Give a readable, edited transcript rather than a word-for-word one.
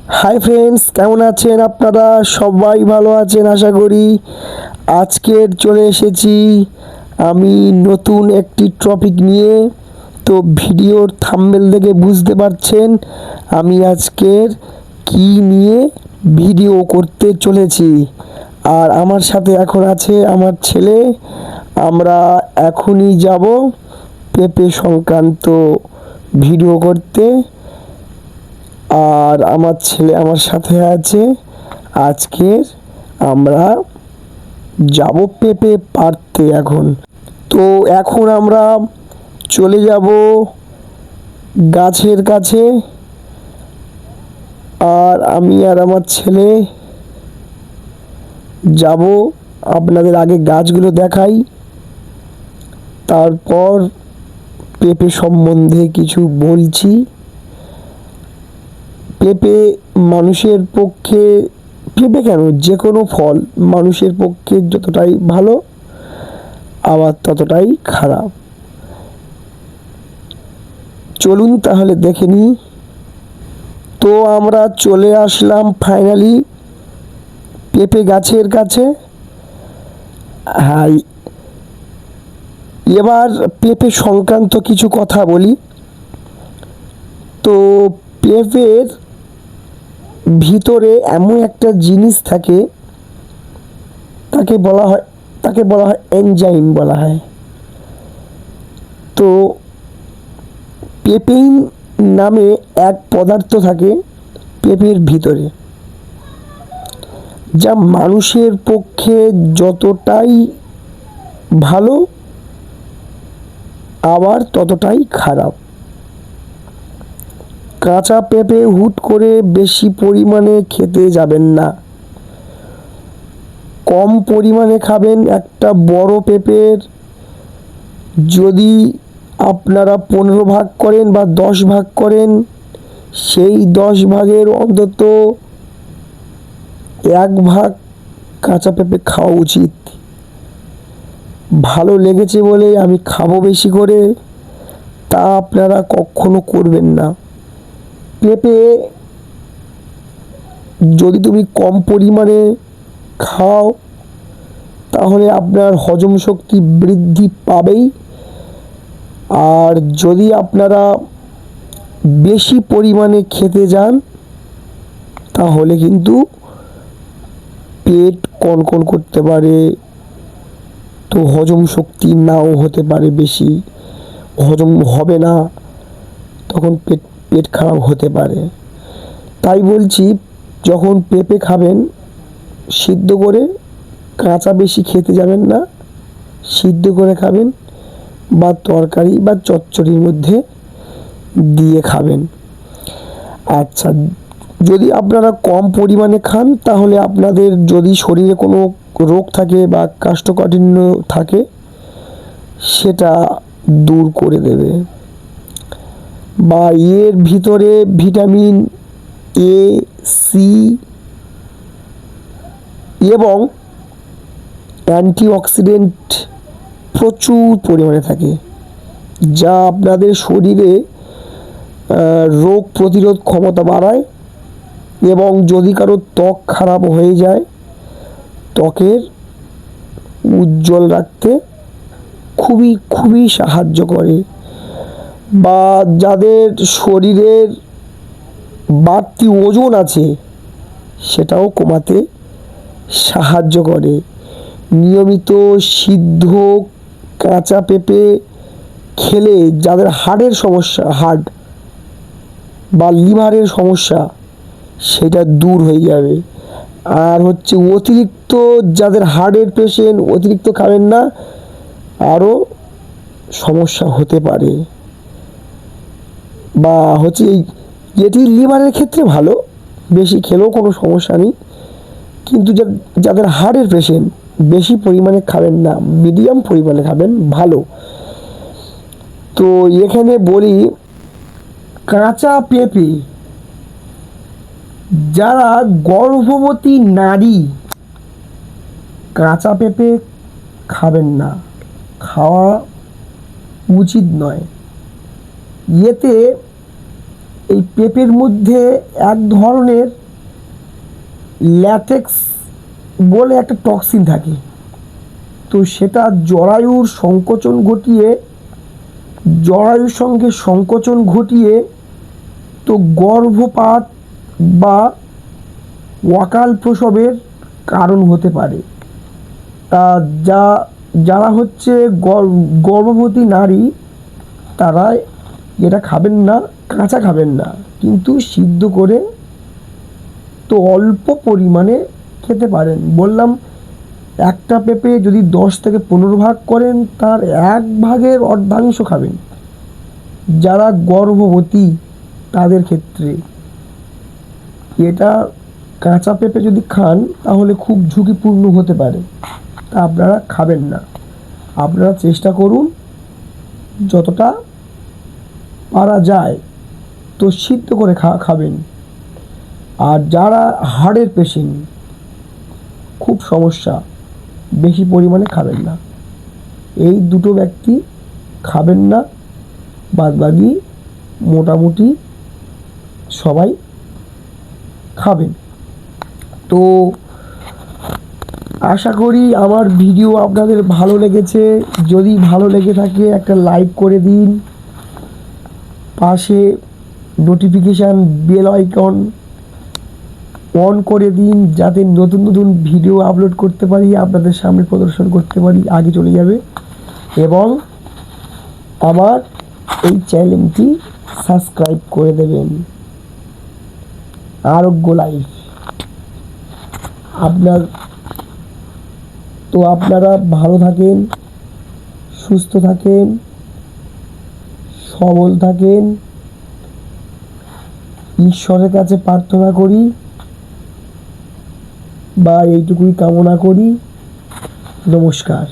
Hi friends, কেমন আছেন আপনারা? সবাই ভালো আছেন আশা করি। আজকের চলে এসেছি আমি নতুন একটি টপিক নিয়ে। তো ভিডিওর থাম্বনেল দেখে বুঝতে পারছেন আমি আজকের কি নিয়ে ভিডিও করতে চলেছি। আর আমার সাথে এখন আছে আমার ছেলে। আমরা এখনই যাব পেঁপে সংক্রান্ত ভিডিও করতে। আর আমার ছেলে আমার সাথে আছে। আজকের আমরা যাব পেঁপে পাড়তে এখন। তো এখন আমরা চলে যাব গাছের কাছে। আর আমি আর আমার ছেলে যাব। আপনাদের আগে গাছগুলো দেখাই, তারপর পেঁপে সম্বন্ধে কিছু বলছি। পেঁপে মানুষের পক্ষে, পেঁপে কেন, যে কোনো ফল মানুষের পক্ষে যতটাই ভালো আবার ততটাই খারাপ। চলুন তাহলে দেখে নিই। তো আমরা চলে আসলাম ফাইনালি পেঁপে গাছের কাছে। হ্যাঁ, এবার পেঁপে সংক্রান্ত কিছু কথা বলি। তো পেঁপের ভিতরে এমন একটা জিনিস থাকে, তাকে বলা হয় এনজাইম বলা হয়। তো পেপেইন নামে এক পদার্থ থাকে পেঁপের ভিতরে, যা মানুষের পক্ষে যতটাই ভালো আবার ততটাই খারাপ। কাঁচা পেঁপে হুট করে বেশি পরিমাণে খেতে যাবেন না। কম পরিমাণে খাবেন। একটা বড় পেঁপের যদি আপনারা 15 ভাগ করেন বা 10 ভাগ করেন, সেই 10 ভাগের অন্তত 1 ভাগ কাঁচা পেঁপে খাওয়া উচিত। ভালো লেগেছে বলে আমি খাবো বেশি করে, তা আপনারা কখনো করবেন না। পেঁপে যদি তুমি কম পরিমাণে খাও তাহলে আপনার হজম শক্তি বৃদ্ধি পাবেই। আর যদি আপনারা বেশি পরিমাণে খেতে যান তাহলে কিন্তু পেট কনকন করতে পারে। তো হজম শক্তি নাও হতে পারে, বেশি হজম হবে না, তখন পেট পেট খারাপ হতে পারে। তাই বলছি, যখন পেঁপে খাবেন সিদ্ধ করে, কাঁচা বেশি খেতে যাবেন না, সিদ্ধ করে খাবেন বা তরকারি বা চচ্চড়ির মধ্যে দিয়ে খাবেন। আচ্ছা, যদি আপনারা কম পরিমাণে খান তাহলে আপনাদের যদি শরীরে কোনো রোগ থাকে বা কোষ্ঠকাঠিন্য থাকে সেটা দূর করে দেবে। বা এর ভিতরে ভিটামিন এ, সি এবং অ্যান্টিঅক্সিডেন্ট প্রচুর পরিমাণে থাকে, যা আপনাদের শরীরে রোগ প্রতিরোধ ক্ষমতা বাড়ায়। এবং যদি কারো ত্বক খারাপ হয়ে যায়, ত্বকের উজ্জ্বল রাখতে খুবই খুবই সাহায্য করে। বা যাদের শরীরের বাড়তি ওজন আছে সেটাও কমাতে সাহায্য করে। নিয়মিত সিদ্ধ কাঁচা পেঁপে খেলে যাদের হার্টের সমস্যা, হার্ট বা লিভারের সমস্যা, সেটা দূর হয়ে যাবে। আর হচ্ছে অতিরিক্ত, যাদের হার্টের পেশেন্ট, অতিরিক্ত খাবেন না, আরও সমস্যা হতে পারে। বা হচ্ছে এটি লিভারের ক্ষেত্রে ভালো, বেশি খেলেও কোনো সমস্যা নেই। কিন্তু যাদের হার্টের পেশেন্ট বেশি পরিমাণে খাবেন না, মিডিয়াম পরিমাণে খাবেন, ভালো। তো এখানে বলি, কাঁচা পেঁপে যারা গর্ভবতী নারী, কাঁচা পেঁপে খাবেন না, খাওয়া উচিত নয়। এতে এই পেঁপের মধ্যে এক ধরনের ল্যাটেক্স বলে একটা টক্সিন থাকে, তো সেটা জরায়ুর সঙ্গে সংকোচন ঘটিয়ে তো গর্ভপাত বা অকাল প্রসবের কারণ হতে পারে। তা যারা হচ্ছে গর্ভবতী নারী তারা এটা খাবেন না, কাঁচা খাবেন না, কিন্তু সিদ্ধ করে তো অল্প পরিমাণে খেতে পারেন। বললাম একটা পেঁপে যদি 10 থেকে 15 ভাগ করেন তার 1 ভাগের অর্ধাংশ খাবেন। যারা গর্ভবতী তাদের ক্ষেত্রে এটা কাঁচা পেঁপে যদি খান তাহলে খুব ঝুঁকিপূর্ণ হতে পারে, তা আপনারা খাবেন না। আপনারা চেষ্টা করুন যতটা পারা যায় তো সিদ্ধ করে খাবেন। আর যারা হার্টের পেশেন্ট, খুব সমস্যা, বেশি পরিমাণে খাবেন না। এই দুটো ব্যক্তি খাবেন না, বাদবাকি মোটামুটি সবাই খাবেন। তো আশা করি আমার ভিডিও আপনাদের ভালো লেগেছে। যদি ভালো লেগে থাকে একটা লাইক করে দিন, পাশে নোটিফিকেশান বেল আইকন অন করে দিন, যাতে নতুন নতুন ভিডিও আপলোড করতে পারি, আপনাদের সামনে প্রদর্শন করতে পারি, আগে চলে যাবে। এবং আমার এই চ্যানেলটি সাবস্ক্রাইব করে দেবেন। আরোগ্য লাইফ। আপনারা ভালো থাকেন, সুস্থ থাকেন, সবল থাকেন, ঈশ্বরের কাছে প্রার্থনা করি বা এইটুকুই কামনা করি। নমস্কার।